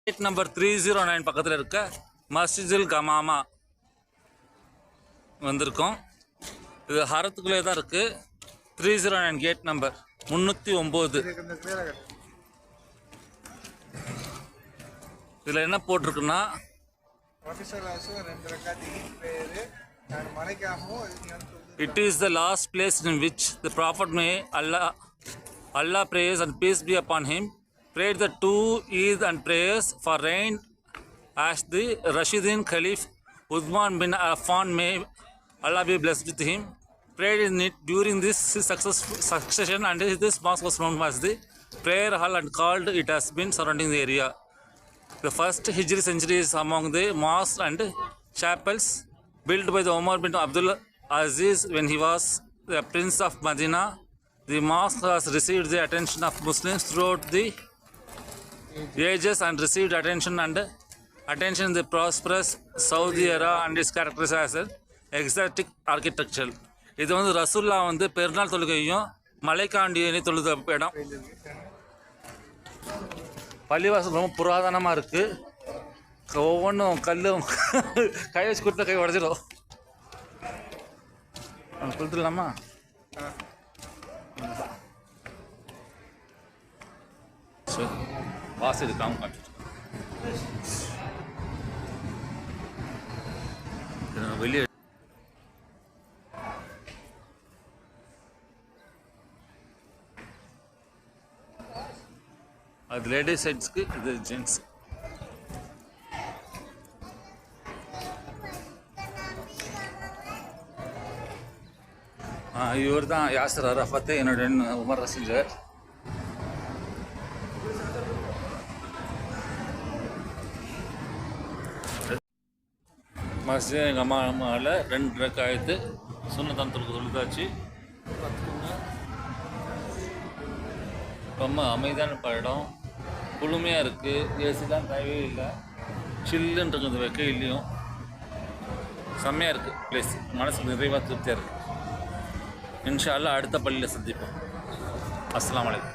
Gate number 309 பக்கத்தில் இருக்க மஸ்ஜிதுல் கமாமா வந்திருக்கோம். இது ஹரத்துக்குள்ளே தான் இருக்குது. 309 கேட் நம்பர் 309. இதில் என்ன போட்டிருக்குன்னா, it is the last place in which the Prophet may Allah praise and peace be upon him prayed the 2 Eid and prayers for rain as the Rashidun Caliph Uthman bin Affan, may Allah be blessed with him, prayed in it during this succession, and this mosque was known as the prayer hall and called it has been surrounding the area. The first Hijri century is among the mosques and chapels built by the Umar bin Abdul Aziz when he was the Prince of Medina. The mosque has received the attention of Muslims throughout the ages and received attention in the prosperous Saudi era and is characterized as an exotic architecture. இது வந்து ரசூல்லா வந்து பெருநாள் தொழுகையும் மலைக்காண்டியனை தொழுத இடம். பள்ளிவாசல் ரொம்ப புராதனமாக இருக்குது. ஒவ்வொன்றும் கல்லும் கை வச்சு கொடுத்தா கை உடச்சிடும். கொடுத்துடலாமா? சரி, வாசல் இருக்காம காட்டு. வெளியே அது லேடிஸ் சைட்ஸ்க்கு, இது ஜென்ட்ஸ். இவர் தான் யாசர் அரஃபத், என்னோட உமர் ரசிகர். மஸ்ஜித் கமாமாவில் 2 ரக்காயத்து சுன்னத்தான் தொழுதாச்சு. ரொம்ப அமைதியான இடம், குளுமையாக இருக்குது. ஏசிலாம் தேவையே இல்லை, சில்லுன்னு இருக்குது. வெக்கையிலையும் செம்மையாக இருக்குது பிளேஸ். மனசுக்கு நிறைவாக திருப்தியாக இருக்குது. இன்ஷா அல்லாஹ் அடுத்த பள்ளியில் சந்திப்போம். அஸ்ஸலாமு அலைக்கும்.